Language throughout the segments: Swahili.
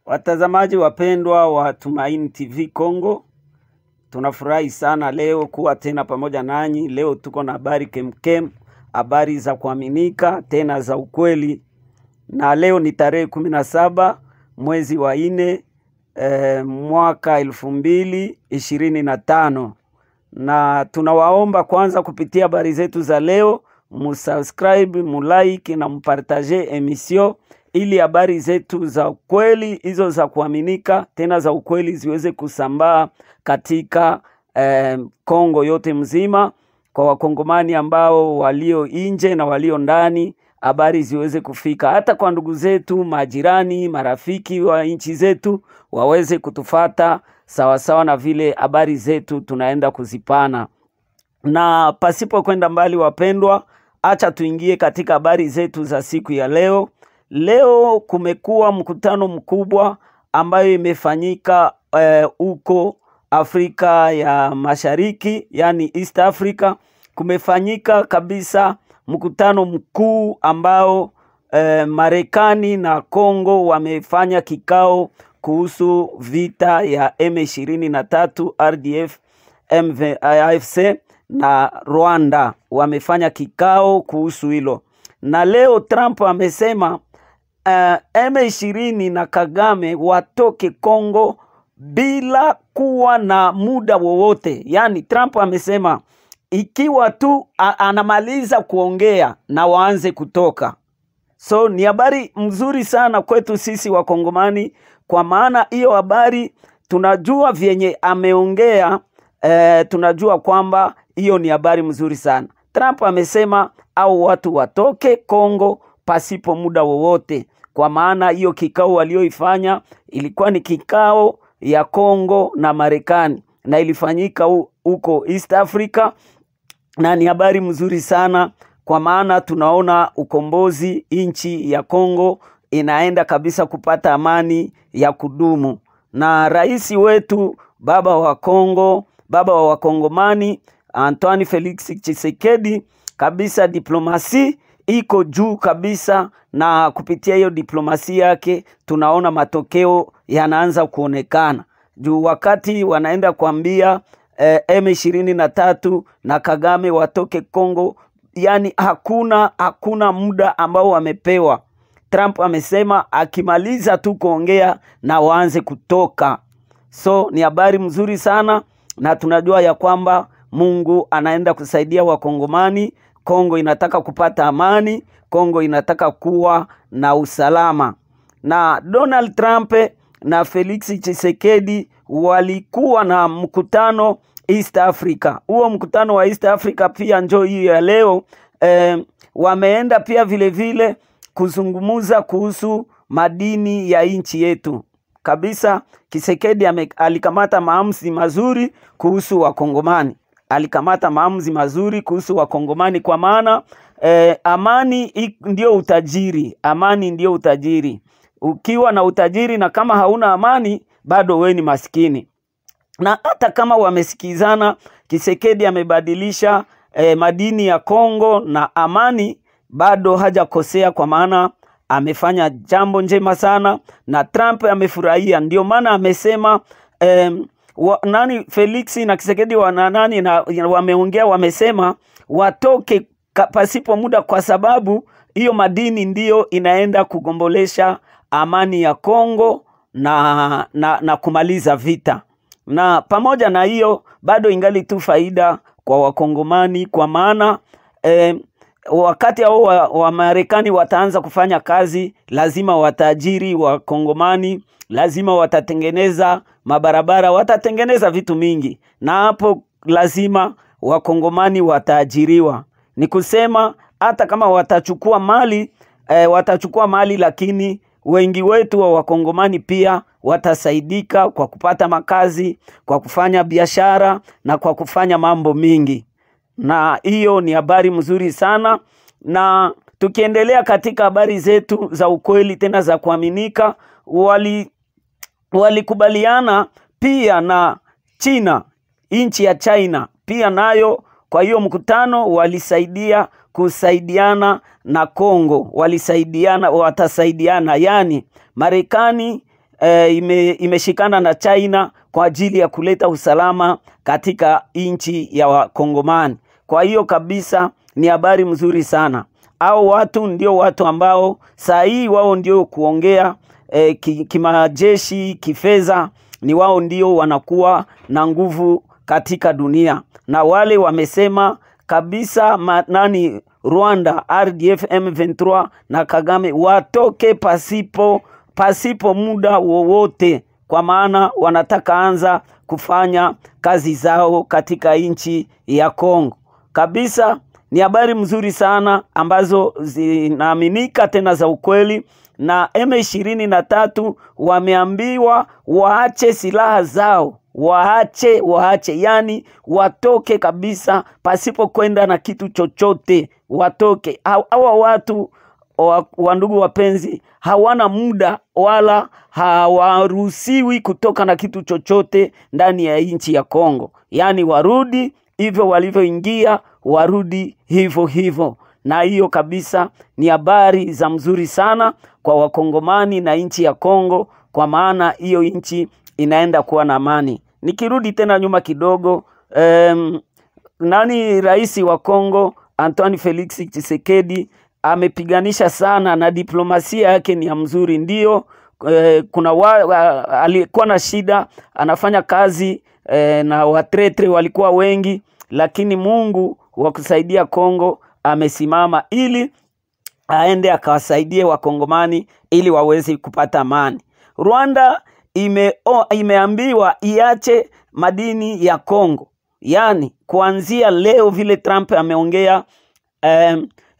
Watazamaji wapendwa wa Tumaini TV Kongo, tunafurahi sana leo kuwa tena pamoja nanyi. Leo tuko na habari kemkem, habari za kuaminika tena za ukweli. Na leo ni tarehe 17 mwezi wa 4 mwaka 2025. Na tunawaomba kwanza kupitia habari zetu za leo musubscribe, mulike na mpartage emission ili habari zetu za ukweli hizo za kuaminika tena za ukweli ziweze kusambaa katika Kongo yote mzima, kwa wakongomani ambao walio nje na walio ndani. Habari ziweze kufika hata kwa ndugu zetu, majirani, marafiki wa nchi zetu waweze kutufata sawa sawa na vile habari zetu tunaenda kuzipana. Na pasipo kwenda mbali wapendwa, acha tuingie katika habari zetu za siku ya leo. Leo kumekuwa mkutano mkubwa ambayo imefanyika huko Afrika ya Mashariki, yani East Africa. Kumefanyika kabisa mkutano mkuu ambao Marekani na Kongo wamefanya kikao kuhusu vita ya M23 RDF AFC na Rwanda. Wamefanya kikao kuhusu hilo. Na leo Trump amesema M23 na Kagame watoke Kongo bila kuwa na muda wowote. Yani Trump amesema ikiwa tu anamaliza kuongea na waanze kutoka. So ni habari mzuri sana kwetu sisi wakongomani, kwa maana hiyo habari tunajua vyenye ameongea, tunajua kwamba hiyo ni habari mzuri sana. Trump amesema au watu watoke Kongo pasipo muda wowote, kwa maana hiyo kikao walioifanya ilikuwa ni kikao ya Kongo na Marekani na ilifanyika huko East Africa. Na ni habari mzuri sana, kwa maana tunaona ukombozi, nchi ya Kongo inaenda kabisa kupata amani ya kudumu. Na rais wetu, baba wa Kongo, baba wa wakongomani, Antoine Felix Tshisekedi, kabisa diplomasi iko juu kabisa, na kupitia hiyo diplomasi yake tunaona matokeo yanaanza kuonekana. Juu wakati wanaenda kuambia M23 na Kagame watoke Kongo, yani hakuna muda ambao wamepewa. Trump amesema akimaliza tu kuongea na waanze kutoka. So ni habari mzuri sana, na tunajua ya kwamba Mungu anaenda kusaidia wakongomani. Kongo inataka kupata amani, Kongo inataka kuwa na usalama. Na Donald Trump na Felix Tshisekedi walikuwa na mkutano East Africa. Huo mkutano wa East Africa pia njoo hiyo ya leo wameenda pia vile vile kuzungumuza kuhusu madini ya nchi yetu. Kabisa Tshisekedi alikamata maamuzi mazuri kuhusu wakongomani. Alikamata maamuzi mazuri kuhusu wakongomani, kwa maana amani ndio utajiri. Amani ndio utajiri. Ukiwa na utajiri na kama hauna amani, bado we ni maskini. Na hata kama wamesikizana, Tshisekedi amebadilisha madini ya Kongo na amani, bado hajakosea, kwa maana amefanya jambo njema sana na Trump amefurahia. Ndio maana amesema Felix na Tshisekedi wameongea, wamesema watoke pasipo muda, kwa sababu hiyo madini ndio inaenda kugombolesha amani ya Kongo na kumaliza vita. Na pamoja na hiyo bado ingali tu faida kwa wakongomani, kwa maana wakati hao wa Marekani wataanza kufanya kazi, lazima watajiri wa Kongomani, lazima watatengeneza mabarabara, watatengeneza vitu mingi, na hapo lazima wakongomani wataajiriwa. Ni kusema hata kama watachukua mali, lakini wengi wetu wa wakongomani pia watasaidika kwa kupata makazi, kwa kufanya biashara na kwa kufanya mambo mingi. Na hiyo ni habari mzuri sana. Na tukiendelea katika habari zetu za ukweli tena za kuaminika, walikubaliana pia na China, nchi ya China pia nayo. Kwa hiyo mkutano kusaidiana na Kongo, watasaidiana, yani Marekani imeshikana na China kwa ajili ya kuleta usalama katika nchi ya Wakongomani. Kwa hiyo kabisa ni habari mzuri sana. Hao watu ndio watu ambao saa hii wao ndio kuongea kimajeshi, kifedha, ni wao ndio wanakuwa na nguvu katika dunia. Na wale wamesema kabisa Rwanda, RDF, M23 na Kagame watoke pasipo muda wowote, kwa maana wanataka anza kufanya kazi zao katika nchi ya Kongo. Kabisa ni habari mzuri sana ambazo zinaaminika tena za ukweli, na M23 wameambiwa waache silaha zao, waache, yani watoke kabisa pasipo kwenda na kitu chochote, watoke. Hawa watu wa ndugu wapenzi hawana muda wala hawaruhusiwi kutoka na kitu chochote ndani ya nchi ya Kongo. Yani warudi hivyo walivyoingia, warudi hivyo. Na hiyo kabisa ni habari za mzuri sana kwa Wakongomani na nchi ya Kongo, kwa maana hiyo nchi inaenda kuwa na amani. Nikirudi tena nyuma kidogo, rais wa Kongo Antoine Felix Tshisekedi amepiganisha sana na diplomasia yake ni ya mzuri. Ndio alikuwa na shida, anafanya kazi na watretre walikuwa wengi, lakini Mungu wa kusaidia Kongo amesimama ili aende akawasaidie Wakongomani ili waweze kupata amani. Rwanda imeambiwa iache madini ya Kongo. Yani kuanzia leo vile Trump ameongea,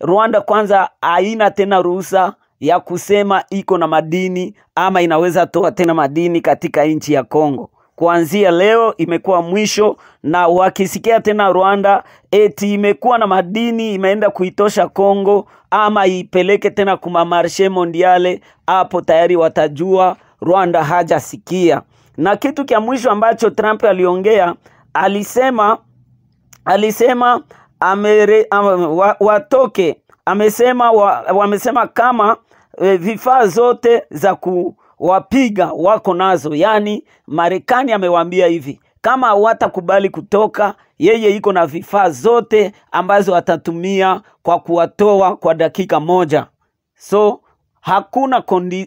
Rwanda kwanza haina tena ruhusa ya kusema iko na madini ama inaweza toa tena madini katika nchi ya Kongo. Kuanzia leo imekuwa mwisho, na wakisikia tena Rwanda eti imekuwa na madini imeenda kuitosha Kongo ama ipeleke tena kuma marshe mondiale, hapo tayari watajua Rwanda hajasikia. Na kitu kia mwisho ambacho Trump aliongea, alisema watoke. Wamesema kama vifaa zote za kuwapiga wako nazo. Yani Marekani amewaambia hivi, kama hawatakubali kutoka, yeye iko na vifaa zote ambazo atatumia kwa kuwatoa kwa dakika moja. So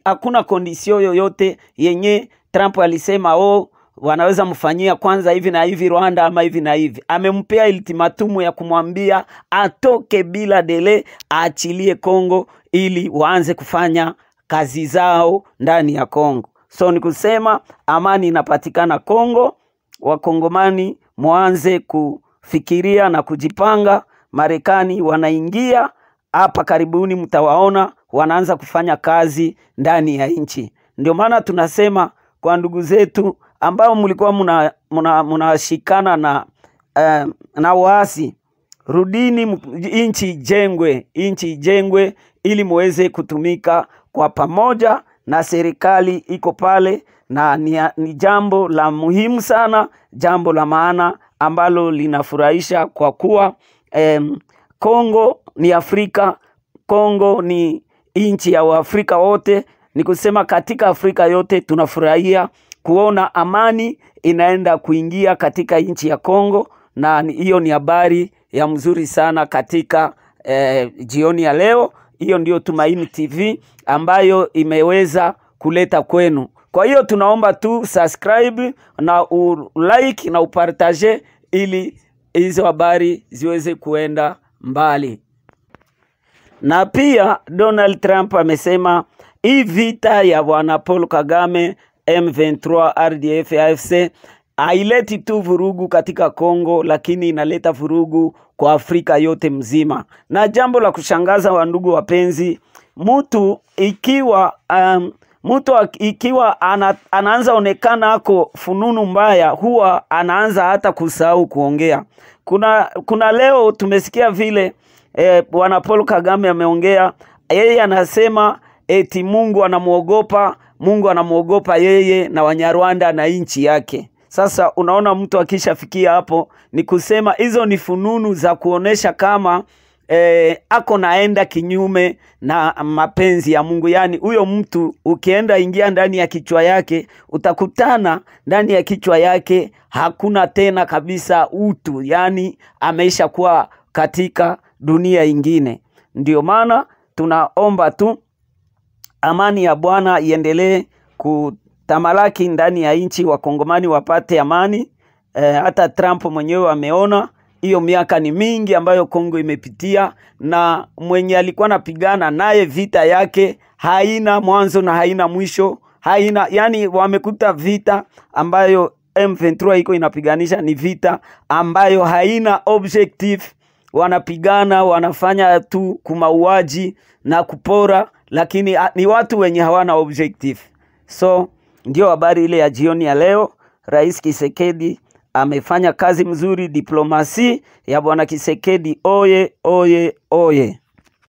hakuna kondisio yoyote yenye Trump alisema wanaweza mfanyia kwanza hivi na hivi Rwanda ama hivi na hivi. Amempea ultimatumu ya kumwambia atoke bila dele, aachilie Kongo ili waanze kufanya kazi zao ndani ya Kongo. So ni kusema amani inapatikana Kongo. Wakongomani muanze kufikiria na kujipanga. Marekani wanaingia hapa karibuni, mtawaona wanaanza kufanya kazi ndani ya nchi. Ndio maana tunasema kwa ndugu zetu ambao mlikuwa mnashikana na waasi, rudini, nchi jengwe ili muweze kutumika kwa pamoja, na serikali iko pale, na ni jambo la muhimu sana, jambo la maana ambalo linafurahisha, kwa kuwa Kongo ni Afrika, Kongo ni nchi ya Waafrika wote. Ni kusema katika Afrika yote tunafurahia kuona amani inaenda kuingia katika nchi ya Kongo, na hiyo ni habari ya mzuri sana katika jioni ya leo. Hiyo ndio Tumaini TV ambayo imeweza kuleta kwenu. Kwa hiyo tunaomba tu subscribe na like na upartage ili hizo habari ziweze kuenda mbali. Na pia Donald Trump amesema hii vita ya bwana Paul Kagame, M23, RDF, AFC haileti tu vurugu katika Kongo, lakini inaleta vurugu kwa Afrika yote mzima. Na jambo la kushangaza, wa ndugu wapenzi, mtu ikiwa anaanza onekana ako fununu mbaya, huwa anaanza hata kusahau kuongea. Kuna leo tumesikia vile bwana Paul Kagame ameongea, yeye anasema eti Mungu anamuogopa yeye na Wanyarwanda na nchi yake. Sasa unaona mtu akishafikia hapo, ni kusema hizo ni fununu za kuonesha kama ako naenda kinyume na mapenzi ya Mungu. Yani huyo mtu ukienda ingia ndani ya kichwa yake, utakutana ndani ya kichwa yake hakuna tena kabisa utu, yani ameisha kuwa katika dunia ingine. Ndio maana tunaomba tu amani ya Bwana iendelee kutamalaki ndani ya nchi, wakongomani wapate amani. Hata Trump mwenyewe ameona hiyo miaka ni mingi ambayo Kongo imepitia, na mwenye alikuwa napigana naye vita yake haina mwanzo na haina mwisho, yani wamekuta vita ambayo M23 iko inapiganisha ni vita ambayo haina objective. Wanapigana, wanafanya tu kumauaji na kupora, lakini ni watu wenye hawana objective. So ndio habari ile ya jioni ya leo. Rais Tshisekedi amefanya kazi mzuri, diplomasi ya bwana Tshisekedi oye oye oye.